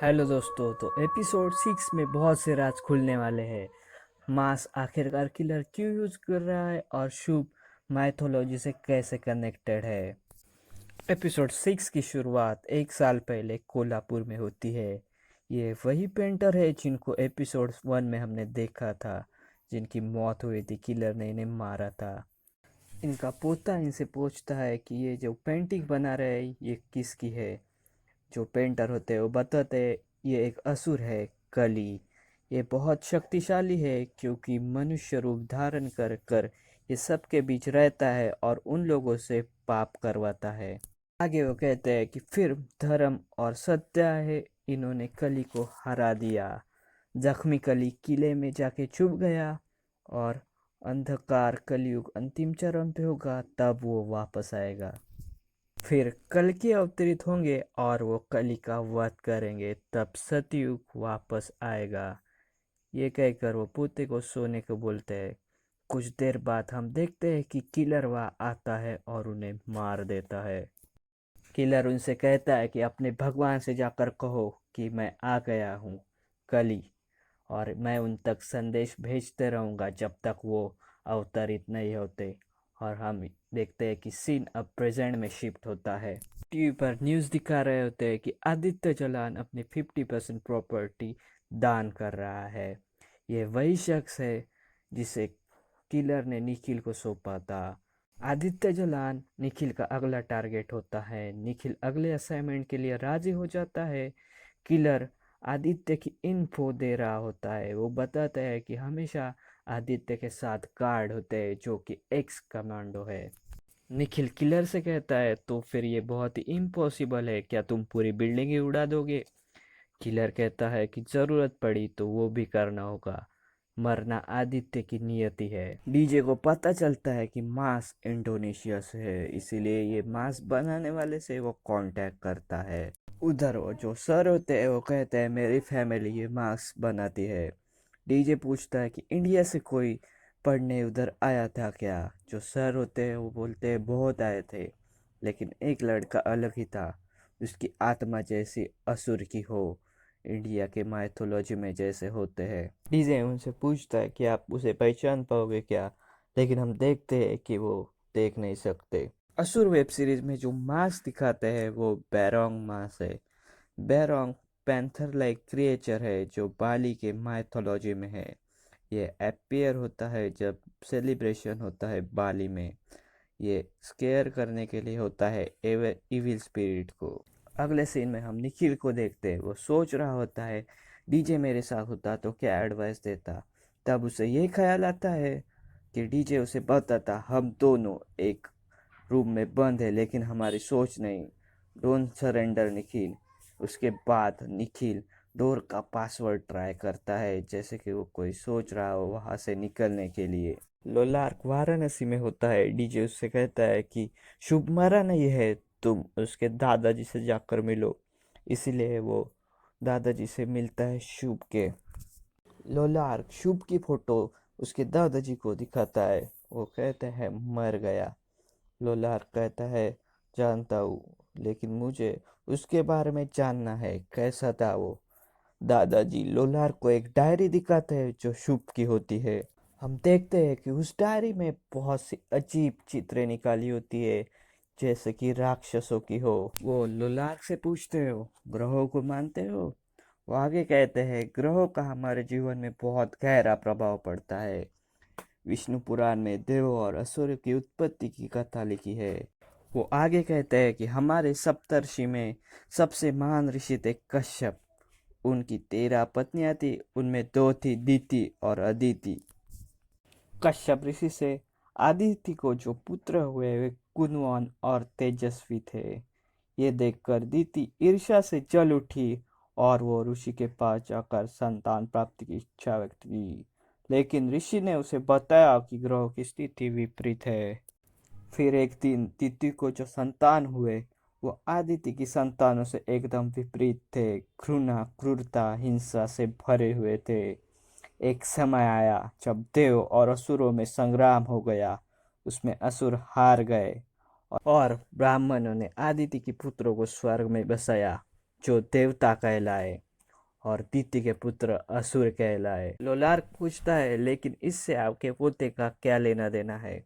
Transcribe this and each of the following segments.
Hello दोस्तों। तो episode 6 में बहुत से राज खुलने वाले हैं। मास आखिरकार किलर क्यों यूज कर रहा है और शुभ माइथोलॉजी से कैसे कनेक्टेड है। एपिसोड 6 की शुरुआत एक साल पहले कोल्हापुर में होती है। ये वही पेंटर है जिनको एपिसोड 1 में हमने देखा था, जिनकी मौत हुई थी, किलर ने इन्हें मारा था। इनका पोता इनसे पूछता है कि ये जो पेंटिंग बना रहे हैं ये किसकी है। जो पेंटर होते हैं वो बताते हैं ये एक असुर है, कली। ये बहुत शक्तिशाली है क्योंकि मनुष्य रूप धारण कर कर ये सबके बीच रहता है और उन लोगों से पाप करवाता है। आगे वो कहते हैं कि फिर धर्म और सत्य है, इन्होंने कली को हरा दिया। जख्मी कली किले में जाके छुप गया और अंधकार कलयुग अंतिम चरण पे होगा तब वो वापस आएगा। फिर कल्कि अवतरित होंगे और वो कली का वध करेंगे, तब सतयुग वापस आएगा। ये कहकर वो पोते को सोने को बोलते हैं। कुछ देर बाद हम देखते हैं कि किलर वहाँ आता है और उन्हें मार देता है। किलर उनसे कहता है कि अपने भगवान से जाकर कहो कि मैं आ गया हूँ, कली, और मैं उन तक संदेश भेजते रहूँगा जब तक वो अवतरित नहीं होते। और हम देखते हैं कि सीन अब प्रेजेंट में शिफ्ट होता है। टीवी पर न्यूज़ दिखा रहे होते हैं कि आदित्य जलान अपनी 50% प्रॉपर्टी दान कर रहा है। ये वही शख्स है जिसे किलर ने निखिल को सौंपा था। आदित्य जलान निखिल का अगला टारगेट होता है। निखिल अगले असाइनमेंट के लिए राजी हो जाता है। किलर आदित्य की इन्फो दे रहा होता है। वो बताता है कि हमेशा आदित्य के साथ गार्ड होते हैं जो कि एक्स कमांडो है। निखिल किलर से कहता है तो फिर ये बहुत ही इम्पॉसिबल है, क्या तुम पूरी बिल्डिंग ही उड़ा दोगे। किलर कहता है कि जरूरत पड़ी तो वो भी करना होगा, मरना आदित्य की नियति है। डीजे को पता चलता है कि मास इंडोनेशिया से है, इसीलिए ये मास बनाने वाले से वो कांटेक्ट करता है। उधर वो जो सर होते हैं वो कहते हैं मेरी फैमिली ये मास बनाती है। डीजे पूछता है कि इंडिया से कोई पढ़ने उधर आया था क्या। जो सर होते हैं वो बोलते हैं बहुत आए थे, लेकिन एक लड़का अलग ही था, उसकी आत्मा जैसी असुर की हो, इंडिया के माइथोलॉजी में जैसे होते हैं। डीजे उनसे पूछता है कि आप उसे पहचान पाओगे क्या, लेकिन हम देखते हैं कि वो देख नहीं सकते। असुर वेब सीरीज में जो मास दिखाते हैं वो बैरोंग मास है। बैरोंग पैंथर लाइक क्रिएचर है जो बाली के माइथोलॉजी में है। ये अपीयर होता है जब सेलिब्रेशन होता है बाली में। ये स्केयर करने के लिए होता है इविल स्पिरिट को। अगले सीन में हम निखिल को देखते हैं। वो सोच रहा होता है डीजे मेरे साथ होता तो क्या एडवाइस देता। तब उसे ये ख्याल आता है कि डीजे उसे बताता हम दोनों एक रूम में बंद है लेकिन हमारी सोच नहीं। Don't surrender Nikhil. उसके बाद निखिल डोर का पासवर्ड ट्राई करता है जैसे कि वो कोई सोच रहा हो वहां से निकलने के लिए। लोलार्क वाराणसी में होता है। डीजे उससे कहता है कि शुभ मरा नहीं है, तुम उसके दादाजी से जाकर मिलो। इसीलिए वो दादाजी से मिलता है शुभ के। लोलार्क शुभ की फोटो उसके दादाजी को दिखाता है। वो कहते हैं मर गया। लोलार्क कहता है जानता हूँ, लेकिन मुझे उसके बारे में जानना है, कैसा था वो। दादाजी लोलार्क को एक डायरी दिखाते हैं जो शुभ की होती है। हम देखते हैं कि उस डायरी में बहुत सी अजीब चित्रें निकाली होती है, जैसे कि राक्षसों की हो। वो लोलार्क से पूछते हो ग्रहों को मानते हो। वो आगे कहते हैं ग्रहों का हमारे जीवन में बहुत गहरा प्रभाव पड़ता है। विष्णु पुराण में देवों और असुरों की उत्पत्ति की कथा लिखी है। वो आगे कहते हैं कि हमारे सप्तर्षि में सबसे महान ऋषि थे कश्यप। उनकी 13 पत्नियां थी, उनमें दो थी दीति और अदिति। कश्यप ऋषि से आदिति को जो पुत्र हुए वे गुणवान और तेजस्वी थे। ये देखकर दीति ईर्ष्या से जल उठी और वो ऋषि के पास जाकर संतान प्राप्ति की इच्छा व्यक्त की, लेकिन ऋषि ने उसे बताया कि ग्रहों की स्थिति विपरीत है। फिर एक दिन दीति को जो संतान हुए वो आदिति की संतानों से एकदम विपरीत थे, घृणा क्रूरता हिंसा से भरे हुए थे। एक समय आया जब देव और असुरों में संग्राम हो गया। उसमें असुर हार गए और ब्राह्मणों ने आदिति के पुत्रों को स्वर्ग में बसाया जो देवता कहलाए। और दीति के पुत्र असुर कहलाए। लोलार्क पूछता है, लेकिन इससे आपके पोते का क्या लेना देना है?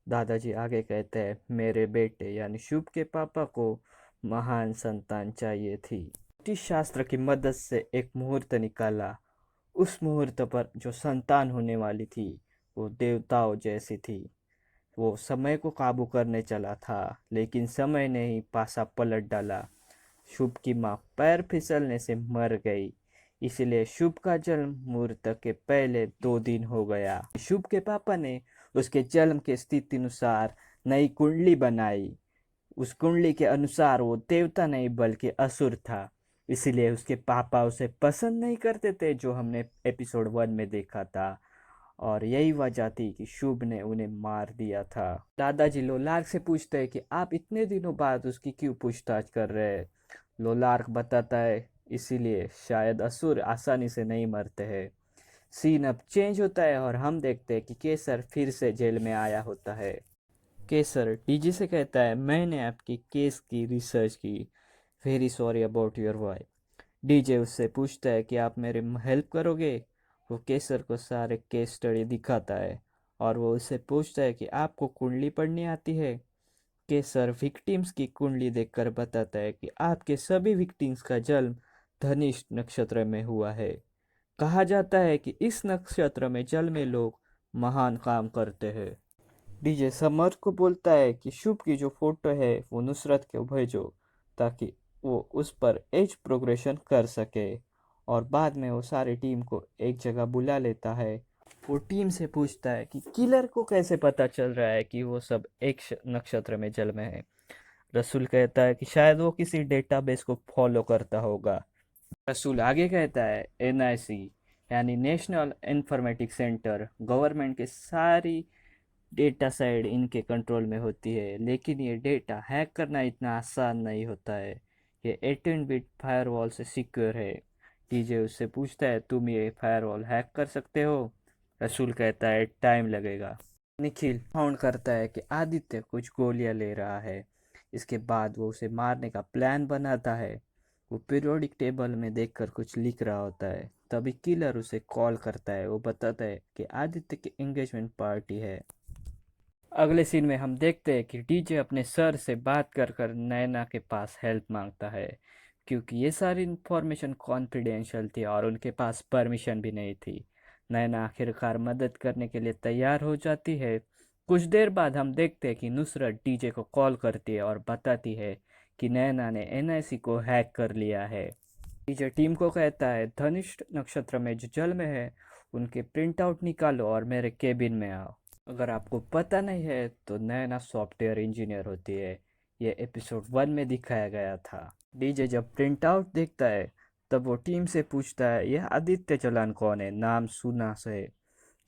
दादाजी आगे कहते हैं, मेरे बेटे यानी शुभ के पापा को महान संतान चाहिए थी। ज्योतिष शास्त्र की मदद से एक मुहूर्त निकाला। उस मुहूर्त पर जो संतान होने वाली थी वो देवताओं जैसी थी। वो समय को काबू करने चला था, लेकिन समय ने ही पासा पलट डाला। शुभ की माँ पैर फिसलने से मर गई, इसलिए शुभ का जन्म मुहूर्त के पहले 2 दिन हो गया। शुभ के पापा ने उसके जन्म के स्थिति अनुसार नई कुंडली बनाई। उस कुंडली के अनुसार वो देवता नहीं बल्कि असुर था, इसलिए उसके पापा उसे पसंद नहीं करते थे, जो हमने एपिसोड 1 में देखा था। और यही वजह थी कि शुभ ने उन्हें मार दिया था। दादाजी लोलार्क से पूछते हैं कि आप इतने दिनों बाद उसकी क्यों पूछताछ कर रहे हैं? लोलार्क बताता है, इसीलिए शायद असुर आसानी से नहीं मरते हैं। सीन अब चेंज होता है और हम देखते हैं कि केसर फिर से जेल में आया होता है। केसर डीजी से कहता है, मैंने आपकी केस की रिसर्च की, very sorry about your wife. DJ उससे पूछता है कि आप मेरे हेल्प करोगे? वो केसर को सारे केस स्टडी दिखाता है और वो उससे पूछता है कि आपको कुंडली पढ़नी आती है? केसर विक्टिम्स की कुंडली देखकर बताता है कि आपके सभी विक्टिम्स का जन्म धनिष्ठ नक्षत्र में हुआ है। कहा जाता है कि इस नक्षत्र में जन्मे लोग महान काम करते हैं। डीजे समर को बोलता है कि शुभ की जो फोटो है वो नुसरत को भेजो, ताकि वो उस पर एज प्रोग्रेशन कर सके। और बाद में वो सारी टीम को एक जगह बुला लेता है। वो टीम से पूछता है कि किलर को कैसे पता चल रहा है कि वो सब एक नक्षत्र में जन्मे हैं। रसूल कहता है कि शायद वो किसी डेटाबेस को फॉलो करता होगा। रसूल आगे कहता है, एनआईसी यानी नेशनल इंफॉर्मेटिक्स सेंटर गवर्नमेंट के सारी डेटा साइड इनके कंट्रोल में होती है, लेकिन ये डेटा हैक करना इतना आसान नहीं होता है। ये 18 बिट फायरवॉल से सिक्योर है। टीजे उससे पूछता है, तुम ये फायरवॉल हैक कर सकते हो? रसूल कहता है, टाइम लगेगा। निखिल फाउंड करता है कि आदित्य कुछ गोलियां ले रहा है। इसके बाद वो उसे मारने का प्लान बनाता है। वो पीरियोडिक टेबल में देखकर कुछ लिख रहा होता है। तभी किलर उसे कॉल करता है। वो बताता है कि आदित्य की एंगेजमेंट पार्टी है। अगले सीन में हम देखते हैं कि डीजे अपने सर से बात कर कर नैना के पास हेल्प मांगता है, क्योंकि ये सारी इन्फॉर्मेशन कॉन्फिडेंशियल थी और उनके पास परमिशन भी नहीं थी। नैना आखिरकार मदद करने के लिए तैयार हो जाती है। कुछ देर बाद हम देखते हैं कि नुसरत डीजे को कॉल करती है और बताती है कि नैना ने एनआईसी को हैक कर लिया है। डीजे टीम को कहता है, धनिष्ठ नक्षत्र में जो जल में है उनके प्रिंट आउट निकालो और मेरे केबिन में आओ। अगर आपको पता नहीं है तो नैना सॉफ्टवेयर इंजीनियर होती है। ये एपिसोड 1 में दिखाया गया था। डीजे जब प्रिंट आउट देखता है तब वो टीम से पूछता है, यह आदित्य चलान कौन है? नाम सुना से।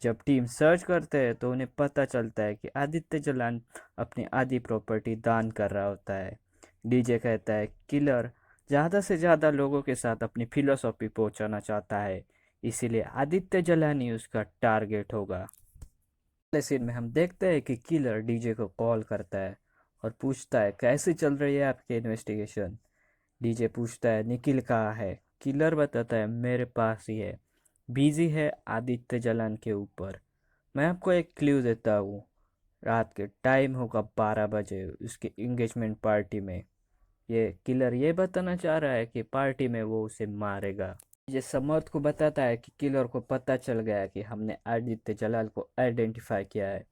जब टीम सर्च करते हैं तो उन्हें पता चलता है कि आदित्य जलान अपनी आधी प्रॉपर्टी दान कर रहा होता है। डीजे कहता है, किलर ज़्यादा से ज़्यादा लोगों के साथ अपनी फिलोसॉफी पहुंचाना चाहता है, इसीलिए आदित्य जलान ही उसका टारगेट होगा। अगले सीन में हम देखते हैं कि किलर डीजे को कॉल करता है और पूछता है, कैसे चल रही है आपकी इन्वेस्टिगेशन? डीजे पूछता है, निखिल कहाँ है? किलर बताता है, मेरे पास ही है, बिजी है आदित्य जलान के ऊपर। मैं आपको एक क्लू देता हूँ, रात के टाइम होगा 12 बजे उसके एंगेजमेंट पार्टी में। ये किलर ये बताना चाह रहा है कि पार्टी में वो उसे मारेगा। ये समर्थ को बताता है कि किलर को पता चल गया है कि हमने आदित्य जलाल को आइडेंटिफाई किया है।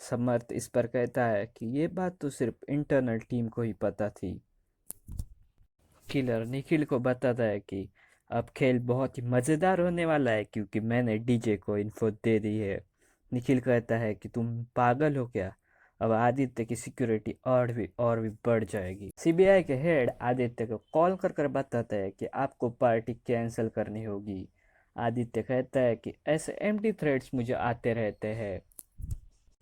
समर्थ इस पर कहता है कि ये बात तो सिर्फ इंटरनल टीम को ही पता थी। किलर निखिल को बताता है कि अब खेल बहुत ही मज़ेदार होने वाला है, क्योंकि मैंने डीजे को इन्फो दे दी है। निखिल कहता है कि तुम पागल हो क्या? अब आदित्य की सिक्योरिटी और भी बढ़ जाएगी। सीबीआई के हेड आदित्य को कॉल कर कर बताता है कि आपको पार्टी कैंसिल करनी होगी। आदित्य कहता है कि ऐसे एम्प्टी थ्रेड्स मुझे आते रहते हैं,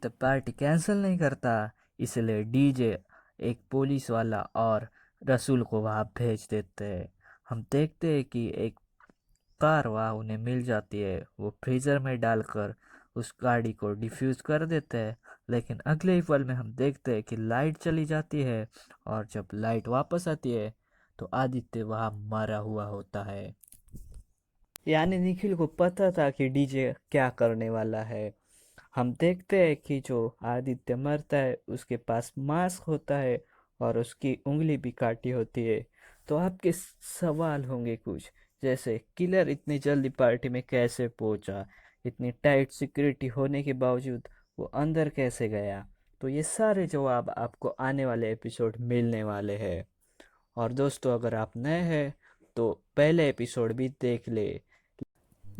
तो पार्टी कैंसिल नहीं करता। इसलिए डीजे एक पुलिस वाला और रसूल को वहाँ भेज देते हैं। हम देखते हैं कि एक कार वहाँ उन्हें मिल जाती है। वो फ्रीज़र में डालकर उस गाड़ी को डिफ्यूज़ कर देते हैं, लेकिन अगले ही पल में हम देखते हैं कि लाइट चली जाती है और जब लाइट वापस आती है तो आदित्य वहाँ मरा हुआ होता है। यानी निखिल को पता था कि डीजे क्या करने वाला है। हम देखते हैं कि जो आदित्य मरता है उसके पास मास्क होता है और उसकी उंगली भी काटी होती है। तो आपके सवाल होंगे कुछ, जैसे किलर इतनी जल्दी पार्टी में कैसे पहुंचा, इतनी टाइट सिक्योरिटी होने के बावजूद वो अंदर कैसे गया। तो ये सारे जवाब आपको आने वाले एपिसोड मिलने वाले हैं। और दोस्तों, अगर आप नए हैं तो पहले एपिसोड भी देख ले,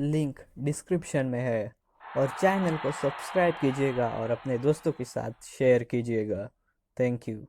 लिंक डिस्क्रिप्शन में है। और चैनल को सब्सक्राइब कीजिएगा और अपने दोस्तों के साथ शेयर कीजिएगा। Thank you.